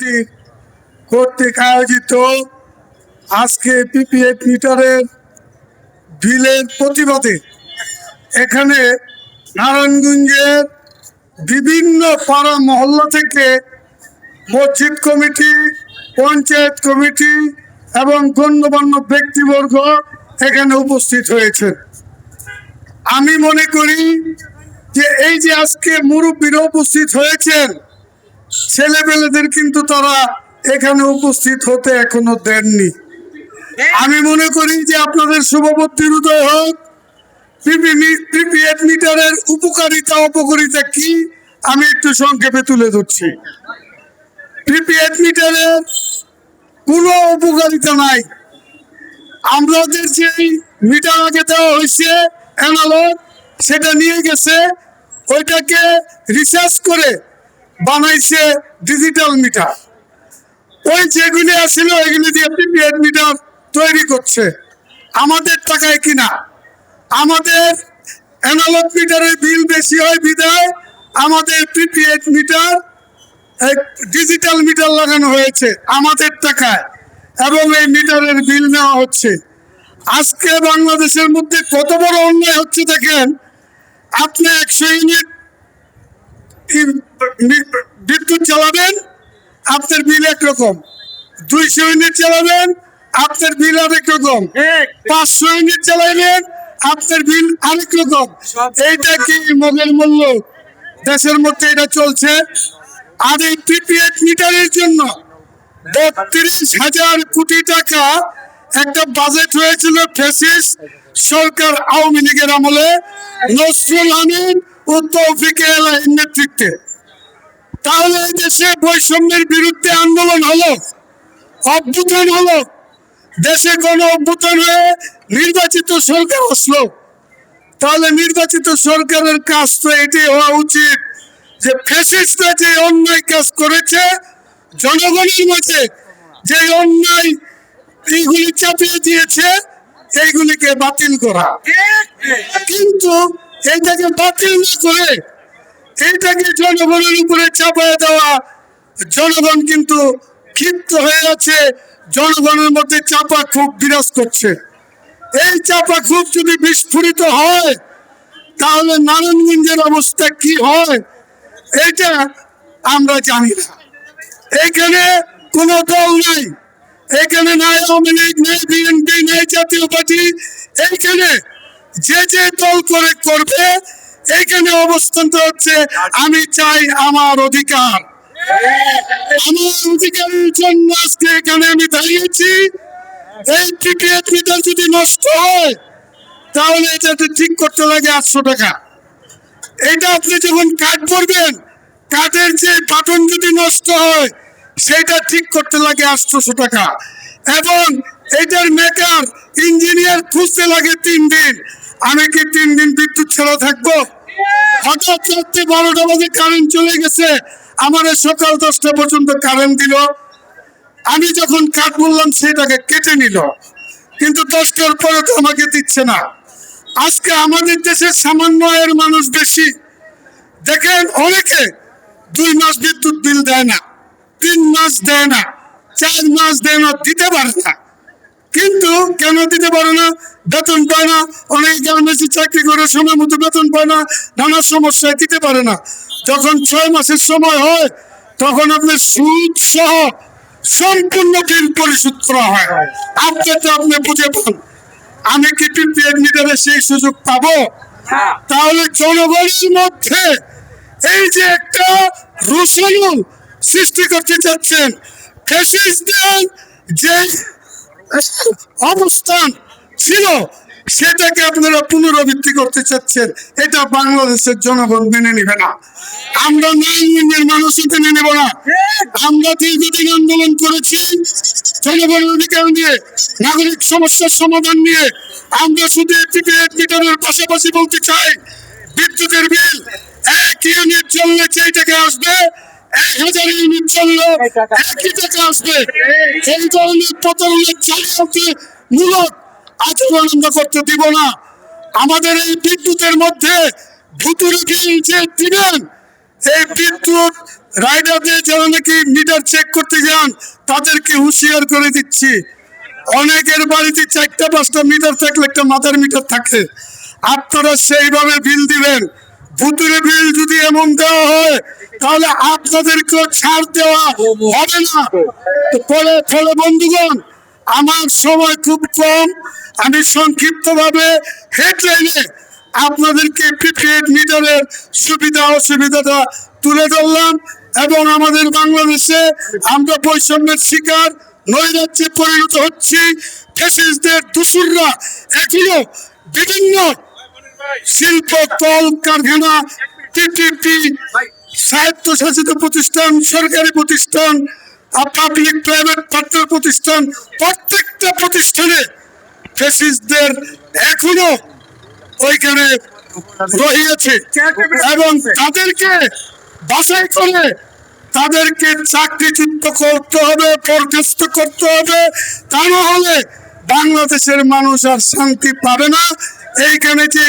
Committee কর্তৃক আয়োজিত আজকে প্রিপেড মিটারের বিলের প্রতিবাদে এখানে নারায়ণগঞ্জের বিভিন্ন পাড়া মহল্লা থেকে মসজিদ কমিটি, পঞ্চায়েত কমিটি এবং গণ্যমান্য ব্যক্তিবর্গ এখানে উপস্থিত হয়েছে। আমি মনে করি যে এই যে আজকে মুরব্বীরা উপস্থিত হয়েছেন, ছেলেপেলেদের কিন্তু তারা এখানে উপস্থিত হতে এখনো দেননি। আমি মনে করি যে আপনাদের শুভবুদ্ধির উদয় হোক। প্রিপেড মিটারের উপকারিতা অপকারিতা কি আমি একটু সংক্ষেপে তুলে ধরছি। প্রিপেড মিটারের কোনো উপকারিতা নাই। আমাদের যে মিটার আগে দেওয়া হয়েছে অ্যানালগ, সেটা নিয়ে গেছে, ওইটাকে রিসার্চ করে বানাইছে ডিজিটাল মিটার। ওই যেগুলি আসছিল ওইগুলি দিয়ে প্রিপেড মিটার তৈরি করছে আমাদের টাকায় কিনা। আমাদের অ্যানালগ মিটারের বিল বেশি হয় বিধায় আমাদের প্রিপেড মিটার ডিজিটাল মিটার লাগানো হয়েছে আমাদের টাকায়, এবং এই মিটারের বিল নেওয়া হচ্ছে। আজকে বাংলাদেশের মধ্যে কত বড় অন্যায় হচ্ছে দেখেন। আপনি 100 ইউনিট বিদ্যুৎ চালাবেন, আপনার বিল একরকম। 200 ইউনিট চালাবেন, আপনার বিল আরেক রকম। 500 ইউনিট চালাইলেন, আপনার বিল আরেক রকম। এইটা কি মগের মূল্য? দেশের মধ্যে এটা চলছে। আর এই প্রিপেড মিটারের জন্য 32,000 কোটি টাকা একটা বাজেট হয়েছিল ফ্যাসিস্ট সরকার আওয়ামী লীগের আমলে, নসরুল আমিন ও তৌফিক এলাহির নেতৃত্বে। তাহলে এই দেশে বৈষম্যের বিরুদ্ধে আন্দোলন হলো, অভ্যুত্থান হলো, দেশে গণ অভ্যুত্থান হয়ে নির্বাচিত সরকার আসলো। তাহলে নির্বাচিত সরকারের কাজ তো এটাই হওয়া উচিত যে ফ্যাসিস্টরা যে অন্যায় কাজ করেছে, জনগণের মাঝে যে অন্যায় এইগুলি চাপিয়ে দিয়েছে, এইগুলিকে বাতিল করা। কিন্তু এইটাকে বাতিল না করে এইটাকে জনগণের উপরে চাপায় দেওয়া, জনগণ কিন্তু ক্ষিপ্ত হয়ে আছে। জনগণের মধ্যে চাপা ক্ষোভ বিরাজ করছে। এই চাপা ক্ষোভ যদি বিস্ফোরিত হয় তাহলে নারায়ণগঞ্জের অবস্থা কি হয় এটা আমরা জানি না। এখানে কোনো দল নাই, এখানে নাই আওয়ামী লীগ, নাই বিএনপি, নাই জাতীয় পার্টি। এইখানে যে যে দল করে করবে, এইখানে অবস্থানটা হচ্ছে আমি চাই আমার অধিকার। আমার অধিকারের জন্য আজকে এখানে আমি দাঁড়িয়েছি। এই প্রিপেড মিটার যদি নষ্ট হয় তাহলে এটা ঠিক করতে লাগে 800 টাকা। এটা আপনি যখন কাট করবেন, কাঠের যে বাটন যদি নষ্ট হয় সেটা ঠিক করতে লাগে 800 টাকা। এবং এটার মেকার ইঞ্জিনিয়ার খুঁজতে লাগে 3 দিন। আমি কি 3 দিন বিদ্যুৎ ছাড়া থাকবো? হঠাৎ রাত্রে 12টা বাজে কারেন্ট চলে গেছে, আমার সকাল 10টা পর্যন্ত কারেন্ট দিল। আমি যখন কাট বললাম সেটাকে কেটে নিল, কিন্তু 10টার পরে তো আমাকে দিচ্ছে না। আজকে আমাদের দেশে সামান্য আয়ের মানুষ বেশি। দেখেন অনেকে 2 মাস বিদ্যুৎ বিল দেয় না, 3 মাস দেয় না, 4 মাস দেয় না, দিতে পারে না। কিন্তু কেন দিতে পারে না? বেতন পায় না। অনেক গার্মেন্টসে চাকরি করে সময় মতো বেতন পায় না, নানা সমস্যায় দিতে পারে না। যখন 6 মাসের সময় হয় তখন আপনার সুদ সহ সম্পূর্ণ বিল পরিশোধ করা হয়। আপনাকে আপনি বুঝে পান। আমি কি প্রিপেড মিটারে সেই সুযোগ পাবো? তাহলে জনগণের মধ্যে এই যে একটা রোষানল সৃষ্টি করতে চাচ্ছেন, ফ্যাসিস্টদের যে অবস্থান ছিল সেটাকে আপনারা পুনরাবৃত্তি করতে চাচ্ছেন, এটা বাংলাদেশের জনগণ মেনে নেবে না। আমরা নারায়ণগঞ্জের মানুষ মেনে নেব না। আমরা দীর্ঘদিন আন্দোলন করেছি জনগণের অধিকার নিয়ে, নাগরিক সমস্যার সমাধান নিয়ে। আমরা শুধু প্রিপেড মিটারের পাশাপাশি বলতে চাই, বিদ্যুতের বিল 1 ইউনিট চললে যেই টাকা আসবে, 1000 ইউনিট চললে একই টাকা আসবে। এই ধরনের প্রতারণার জালিয়াতি মূলক আচরণ আমরা করতে দিব না। আমাদের এই বিদ্যুতের মধ্যে ভুতুরে বিল যে দিবেন, এই বিদ্যুৎ রাইডারদের যারা নাকি মিটার চেক করতে যান তাদেরকে হুঁশিয়ার করে দিচ্ছি, অনেকের বাড়িতে 4টা 5টা মিটার থাকলে একটা মাথার মিটার থাকে, আপনারা সেইভাবে বিল দিবেন। ভুতুরে বিল যদি এমন দেওয়া হয় তাহলে আপনাদেরকেও ছাড় দেওয়া হবে না। তো ফলে বন্ধুগণ, আমার সময় খুব কম, আমি সংক্ষিপ্ত ভাবে হেডলাইনে আপনাদেরকে প্রিপেড মিটারের সুবিধা অসুবিধাটা তুলে ধরলাম। এবং আমাদের বাংলাদেশে আমরা বৈষম্যের শিকার, নৈরাজ্যে পরিণত হচ্ছি। ফ্যাসিস্টদের দূষররা এখনো বিভিন্ন শিল্প কল কারখানা, টিটিপি, স্বায়ত্তশাসিত প্রতিষ্ঠান, সরকারি প্রতিষ্ঠান, পাবলিক প্রাইভেট পার্টনার প্রতিষ্ঠান, প্রত্যেকটা প্রতিষ্ঠানে ফ্যাসিস্টদের এখনো ওইখানে রহিয়েছে। এবং তাদেরকে বাছাই করে তাদেরকে চাকরিচ্যুত করতে হবে, বরখাস্ত করতে হবে, তা না হলে বাংলাদেশের মানুষ আর শান্তি পাবে না। এইখানে যে